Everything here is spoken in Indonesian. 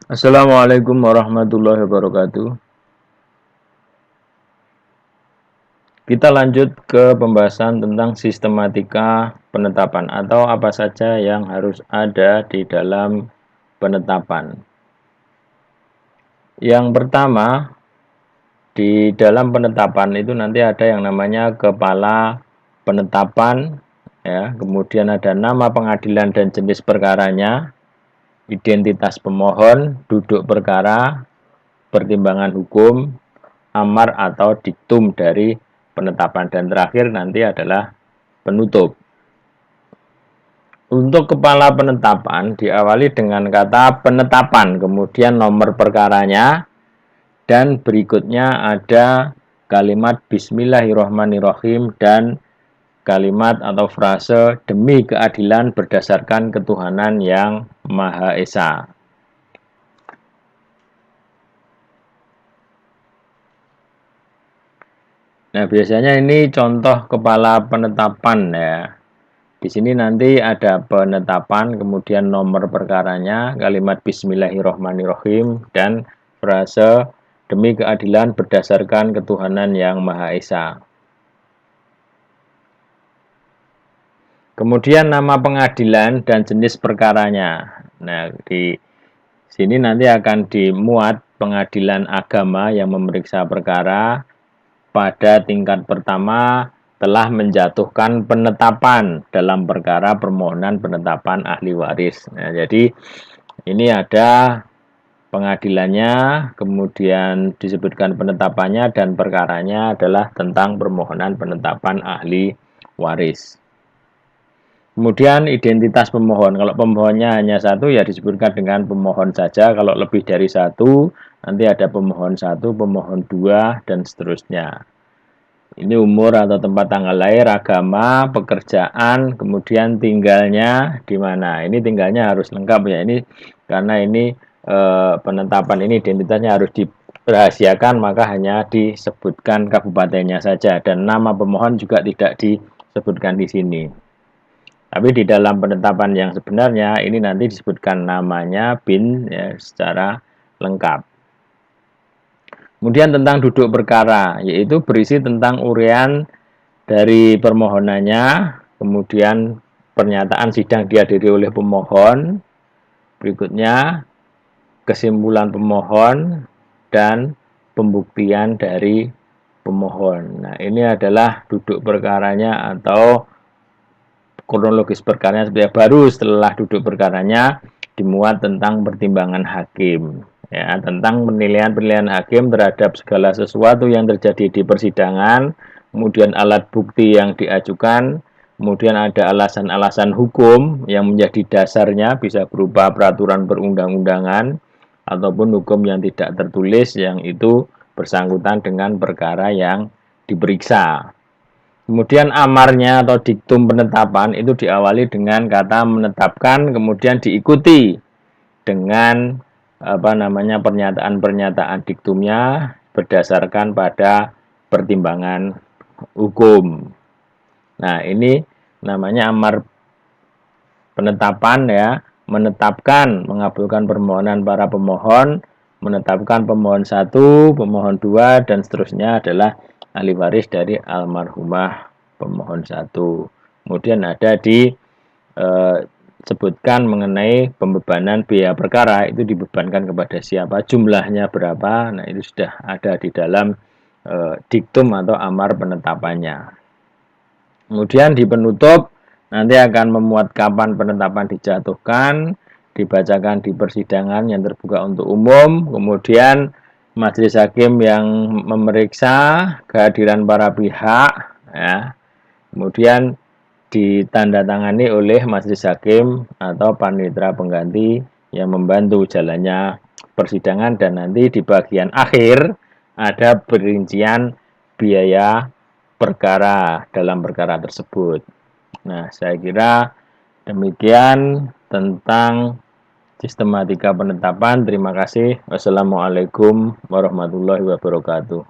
Assalamualaikum warahmatullahi wabarakatuh. Kita lanjut ke pembahasan tentang sistematika penetapan atau apa saja yang harus ada di dalam penetapan. Yang pertama, di dalam penetapan itu nanti ada yang namanya kepala penetapan, ya, kemudian ada nama pengadilan dan jenis perkaranya, identitas pemohon, duduk perkara, pertimbangan hukum, amar atau diktum dari penetapan, dan terakhir nanti adalah penutup. Untuk kepala penetapan diawali dengan kata penetapan, kemudian nomor perkaranya, dan berikutnya ada kalimat Bismillahirrahmanirrahim dan kalimat atau frase demi keadilan berdasarkan ketuhanan yang Maha Esa. Nah, biasanya ini contoh kepala penetapan ya. Di sini nanti ada penetapan, kemudian nomor perkaranya, kalimat Bismillahirrahmanirrahim, dan frase demi keadilan berdasarkan ketuhanan yang Maha Esa. Kemudian nama pengadilan dan jenis perkaranya. Nah, di sini nanti akan dimuat pengadilan agama yang memeriksa perkara pada tingkat pertama telah menjatuhkan penetapan dalam perkara permohonan penetapan ahli waris. Nah, jadi ini ada pengadilannya, kemudian disebutkan penetapannya, dan perkaranya adalah tentang permohonan penetapan ahli waris. Kemudian identitas pemohon. Kalau pemohonnya hanya satu ya disebutkan dengan pemohon saja. Kalau lebih dari satu nanti ada pemohon satu, pemohon dua, dan seterusnya. Ini umur atau tempat tanggal lahir, agama, pekerjaan, kemudian tinggalnya di mana. Ini tinggalnya harus lengkap ya. Ini karena ini penetapan ini identitasnya harus dirahasiakan, maka hanya disebutkan kabupatennya saja, dan nama pemohon juga tidak disebutkan di sini. Tapi di dalam penetapan yang sebenarnya ini nanti disebutkan namanya bin ya, secara lengkap. Kemudian tentang duduk perkara, yaitu berisi tentang uraian dari permohonannya, kemudian pernyataan sidang dihadiri oleh pemohon, berikutnya kesimpulan pemohon, dan pembuktian dari pemohon. Nah, ini adalah duduk perkaranya atau kronologis perkaranya. Baru setelah duduk perkaranya dimuat tentang pertimbangan hakim, ya, tentang penilaian hakim terhadap segala sesuatu yang terjadi di persidangan, kemudian alat bukti yang diajukan, kemudian ada alasan-alasan hukum yang menjadi dasarnya, bisa berupa peraturan perundang-undangan ataupun hukum yang tidak tertulis yang itu bersangkutan dengan perkara yang diperiksa. Kemudian amarnya atau diktum penetapan itu diawali dengan kata menetapkan, kemudian diikuti dengan pernyataan-pernyataan diktumnya berdasarkan pada pertimbangan hukum. Nah, ini namanya amar penetapan ya, menetapkan, mengabulkan permohonan para pemohon, menetapkan pemohon satu, pemohon dua, dan seterusnya adalah ahli waris dari almarhumah pemohon satu. Kemudian ada disebutkan mengenai pembebanan biaya perkara, itu dibebankan kepada siapa, jumlahnya berapa. Nah, itu sudah ada di dalam diktum atau amar penetapannya. Kemudian di penutup nanti akan memuat kapan penetapan dijatuhkan, dibacakan di persidangan yang terbuka untuk umum, kemudian majelis hakim yang memeriksa kehadiran para pihak, ya, kemudian ditandatangani oleh majelis hakim atau panitera pengganti yang membantu jalannya persidangan, dan nanti di bagian akhir ada perincian biaya perkara dalam perkara tersebut. Nah, saya kira demikian tentang sistematika penetapan. Terima kasih. Wassalamualaikum warahmatullahi wabarakatuh.